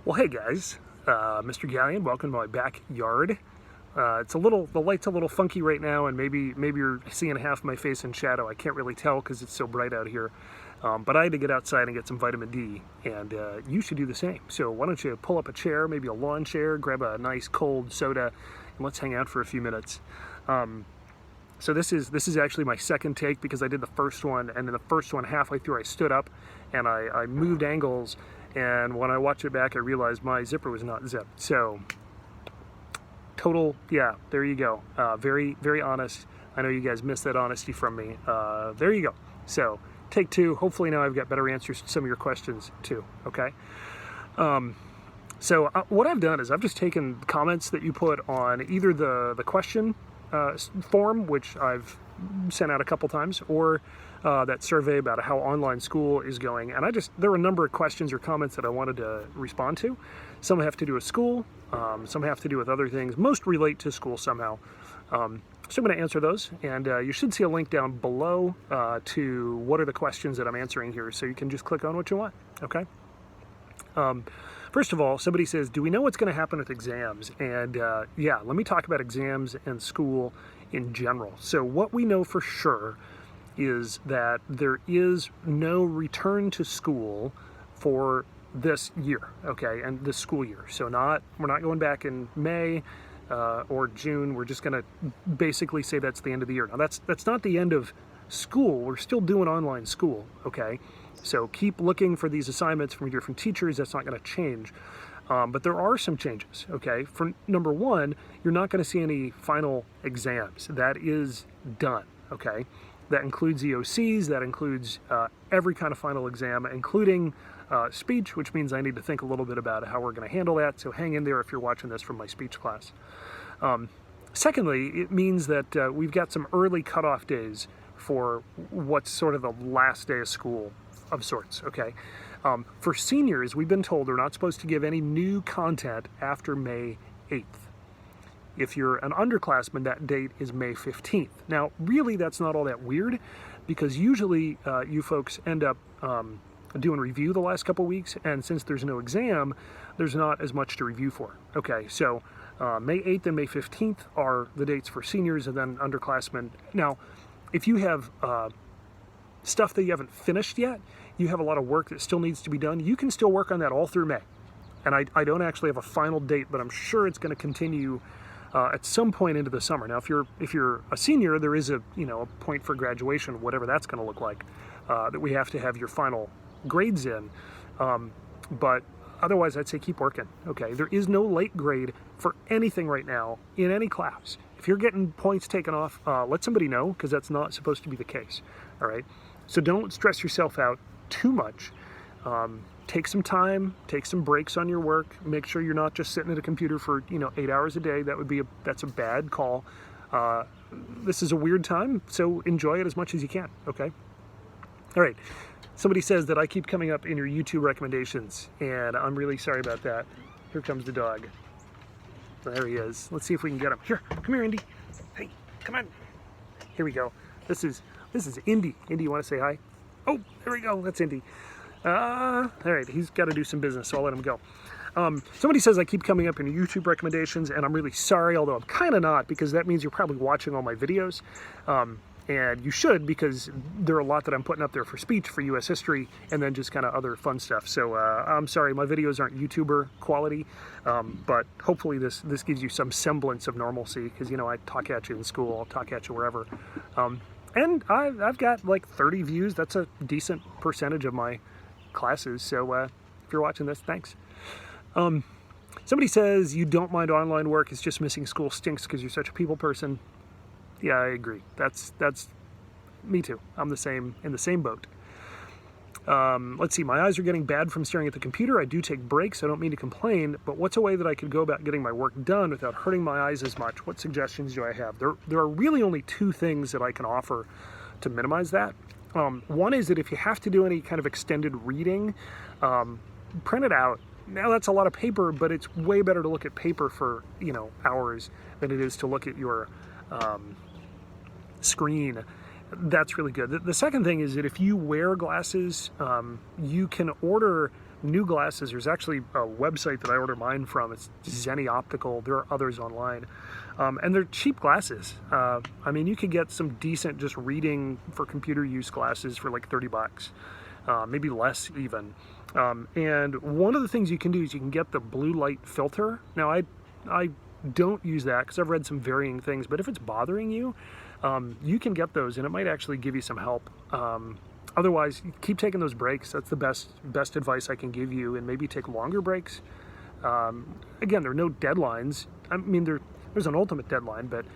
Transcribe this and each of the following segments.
Well, hey guys, Mr. Gallion, welcome to my backyard. The light's a little funky right now, and maybe you're seeing half my face in shadow. I can't really tell because it's so bright out here. But I had to get outside and get some vitamin D, and you should do the same. So why don't you pull up a chair, maybe a lawn chair, grab a nice cold soda, and let's hang out for a few minutes. So this is actually my second take because I did the first one, and in the first one, halfway through, I stood up and I moved angles, and when I watched it back, I realized my zipper was not zipped. So yeah, there you go. Very, very honest. I know you guys missed that honesty from me. There you go. So take two. Hopefully now I've got better answers to some of your questions too, okay? So what I've done is I've just taken comments that you put on either the question form, which I've sent out a couple times, or that survey about how online school is going. And there were a number of questions or comments that I wanted to respond to. Some have to do with school, some have to do with other things. Most relate to school somehow. So I'm going to answer those, and you should see a link down below to what are the questions that I'm answering here, so you can just click on what you want, okay? First of all, somebody says, do we know what's going to happen with exams? And yeah, let me talk about exams and school in general. So what we know for sure is that there is no return to school for this year, okay, and this school year. So we're not going back in May or June. We're just going to basically say that's the end of the year. Now that's not the end of school. We're still doing online school, okay? So keep looking for these assignments from different teachers. That's not going to change. But there are some changes, okay? For number one, you're not going to see any final exams. That is done, okay? That includes EOCs, that includes every kind of final exam, including speech, which means I need to think a little bit about how we're going to handle that. So hang in there if you're watching this from my speech class. Secondly, it means that we've got some early cutoff days for what's sort of the last day of school of sorts, okay? For seniors, we've been told they're not supposed to give any new content after May 8th. If you're an underclassman, that date is May 15th. Now, really, that's not all that weird, because usually you folks end up doing review the last couple weeks, and since there's no exam, there's not as much to review for. Okay, so May 8th and May 15th are the dates for seniors, and then underclassmen. Now, if you have stuff that you haven't finished yet, you have a lot of work that still needs to be done, you can still work on that all through May. And I don't actually have a final date, but I'm sure it's going to continue at some point into the summer. Now, if you're a senior, there is a point for graduation, whatever that's going to look like, that we have to have your final grades in. But otherwise, I'd say keep working. Okay, there is no late grade for anything right now in any class. If you're getting points taken off, let somebody know, because that's not supposed to be the case. All right, so don't stress yourself out too much. Take some time, take some breaks on your work. Make sure you're not just sitting at a computer for 8 hours a day. That's a bad call. This is a weird time, so enjoy it as much as you can. Okay. All right. Somebody says that I keep coming up in your YouTube recommendations, and I'm really sorry about that. Here comes the dog. There he is. Let's see if we can get him. Here, come here, Indy. Hey, come on. Here we go. This is Indy. Indy, you want to say hi? Oh, there we go. That's Indy. All right, he's got to do some business, so I'll let him go. Somebody says I keep coming up in your YouTube recommendations, and I'm really sorry, although I'm kind of not, because that means you're probably watching all my videos. And you should, because there are a lot that I'm putting up there for speech, for U.S. history, and then just kind of other fun stuff. So I'm sorry, my videos aren't YouTuber quality, but hopefully this gives you some semblance of normalcy, because, I talk at you in school, I'll talk at you wherever. And I've got like 30 views. That's a decent percentage of my classes. So if you're watching this, thanks. Somebody says you don't mind online work, it's just missing school stinks because you're such a people person. Yeah, I agree. That's me too. I'm in the same boat. Let's see, my eyes are getting bad from staring at the computer. I do take breaks. I don't mean to complain, but what's a way that I could go about getting my work done without hurting my eyes as much? What suggestions do I have? There are really only two things that I can offer to minimize that. One is that if you have to do any kind of extended reading, print it out. Now that's a lot of paper, but it's way better to look at paper for hours than it is to look at your screen. That's really good. The second thing is that if you wear glasses, you can order new glasses. There's actually a website that I order mine from. It's Zenni Optical. There are others online. And they're cheap glasses. I mean, you could get some decent just reading for computer use glasses for like 30 bucks, maybe less even. And one of the things you can do is you can get the blue light filter. Now, I don't use that because I've read some varying things, but if it's bothering you, you can get those and it might actually give you some help. Otherwise, keep taking those breaks. That's the best advice I can give you, and maybe take longer breaks. Again, there are no deadlines. I mean, there's an ultimate deadline, but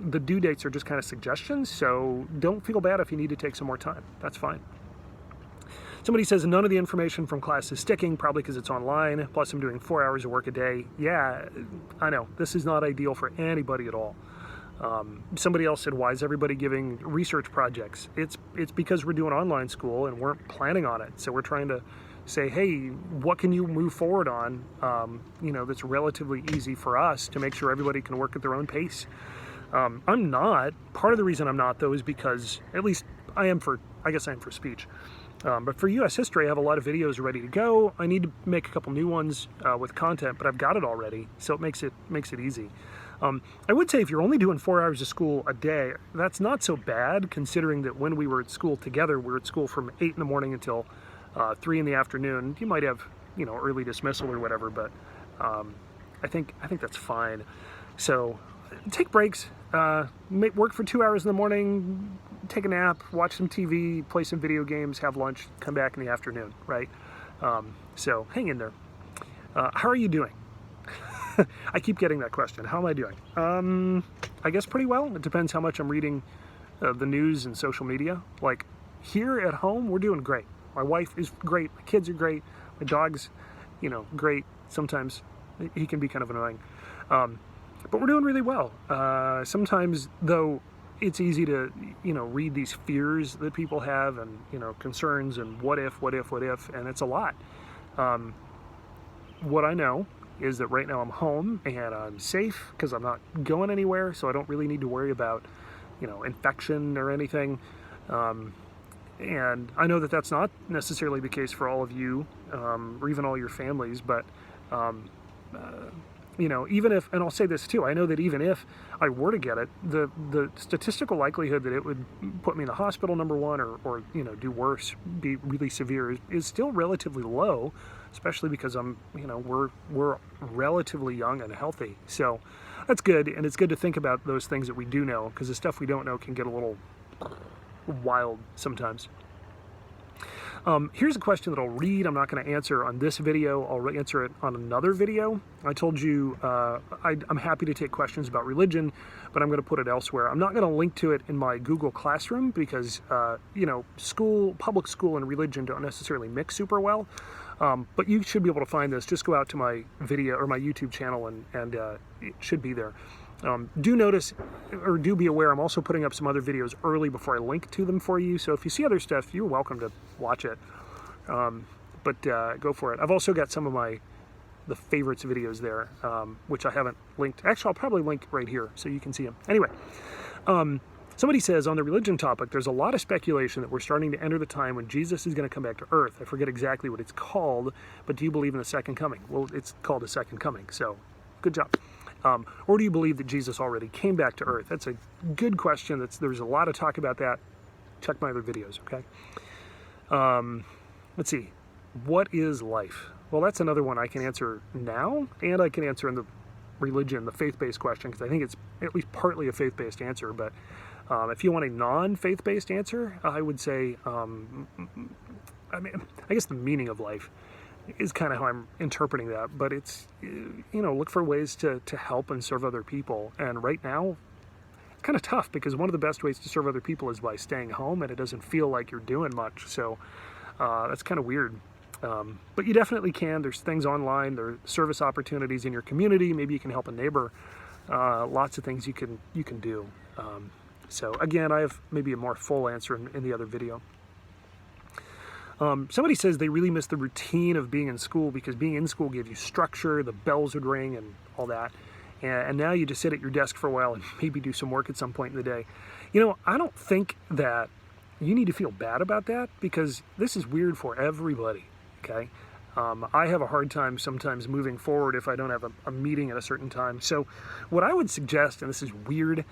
the due dates are just kind of suggestions, so don't feel bad if you need to take some more time. That's fine. Somebody says none of the information from class is sticking, probably because it's online, plus I'm doing 4 hours of work a day. Yeah, I know, this is not ideal for anybody at all. Somebody else said, why is everybody giving research projects? It's because we're doing online school and we're planning on it. So we're trying to say, hey, what can you move forward on, that's relatively easy for us to make sure everybody can work at their own pace. I'm not. Part of the reason I'm not, though, is because, at least I guess I am for speech. But for U.S. history, I have a lot of videos ready to go. I need to make a couple new ones with content, but I've got it already, so it makes it easy. I would say if you're only doing 4 hours of school a day, that's not so bad, considering that when we were at school together, we were at school from 8 in the morning until 3 in the afternoon. You might have, early dismissal or whatever, but I think that's fine. So take breaks, work for 2 hours in the morning, take a nap, watch some TV, play some video games, have lunch, come back in the afternoon, right? So hang in there. How are you doing? I keep getting that question. How am I doing? I guess pretty well. It depends how much I'm reading the news and social media. Like here at home, we're doing great. My wife is great. My kids are great. My dog's, great. Sometimes he can be kind of annoying. But we're doing really well. Sometimes, though, it's easy to, read these fears that people have and, concerns and what if, and it's a lot. What I know is that right now I'm home and I'm safe because I'm not going anywhere, so I don't really need to worry about, infection or anything. And I know that that's not necessarily the case for all of you, or even all your families, but even if, and I'll say this too, I know that even if I were to get it, the statistical likelihood that it would put me in the hospital, number one, or do worse, be really severe, is still relatively low, especially because we're relatively young and healthy. So that's good, and it's good to think about those things that we do know, because the stuff we don't know can get a little wild sometimes. Here's a question that I'll read. I'm not going to answer on this video. I'll answer it on another video. I told you I'm happy to take questions about religion, but I'm going to put it elsewhere. I'm not going to link to it in my Google Classroom because, public school and religion don't necessarily mix super well. But you should be able to find this. Just go out to my video or my YouTube channel and it should be there. Do notice, or do be aware, I'm also putting up some other videos early before I link to them for you. So if you see other stuff, you're welcome to watch it. But go for it. I've also got some of the favorites videos there, which I haven't linked. Actually, I'll probably link right here so you can see them. Anyway, somebody says on the religion topic, there's a lot of speculation that we're starting to enter the time when Jesus is going to come back to earth. I forget exactly what it's called, but do you believe in the second coming? Well, it's called the second coming, so good job. Or do you believe that Jesus already came back to earth? That's a good question. There's a lot of talk about that. Check my other videos, okay? Let's see. What is life? Well, that's another one I can answer now, and I can answer in the religion, the faith-based question, because I think it's at least partly a faith-based answer. But if you want a non-faith-based answer, I would say, I guess the meaning of life is kind of how I'm interpreting that, but it's, look for ways to help and serve other people. And right now, it's kind of tough because one of the best ways to serve other people is by staying home, and it doesn't feel like you're doing much. So that's kind of weird. But you definitely can. There's things online. There are service opportunities in your community. Maybe you can help a neighbor. Lots of things you can do. So again, I have maybe a more full answer in the other video. Somebody says they really miss the routine of being in school because being in school gave you structure, the bells would ring and all that. And now you just sit at your desk for a while and maybe do some work at some point in the day. I don't think that you need to feel bad about that because this is weird for everybody, okay? I have a hard time sometimes moving forward if I don't have a meeting at a certain time. So what I would suggest, and this is weird,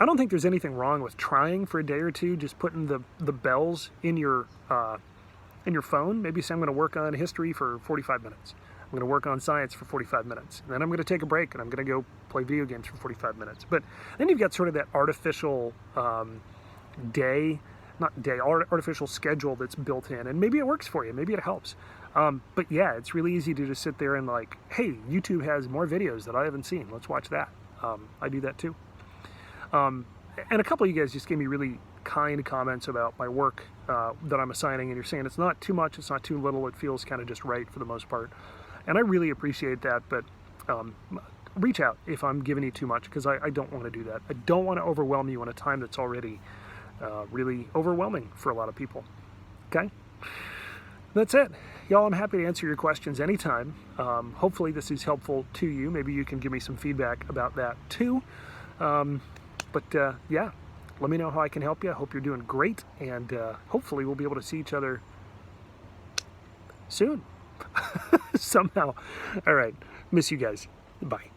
I don't think there's anything wrong with trying for a day or two, just putting the bells in your phone. Maybe say I'm going to work on history for 45 minutes. I'm going to work on science for 45 mintes. And then I'm going to take a break and I'm going to go play video games for 45 minutes. But then you've got sort of that artificial artificial schedule that's built in. And maybe it works for you. Maybe it helps. But yeah, it's really easy to just sit there and like, hey, YouTube has more videos that I haven't seen. Let's watch that. I do that too. And a couple of you guys just gave me really kind comments about my work that I'm assigning, and you're saying it's not too much, it's not too little, it feels kind of just right for the most part. And I really appreciate that, but reach out if I'm giving you too much, because I don't want to do that. I don't want to overwhelm you in a time that's already really overwhelming for a lot of people. Okay? That's it. Y'all, I'm happy to answer your questions anytime. Hopefully this is helpful to you. Maybe you can give me some feedback about that too. Yeah, let me know how I can help you. I hope you're doing great, and hopefully we'll be able to see each other soon. Somehow. All right. Miss you guys. Bye.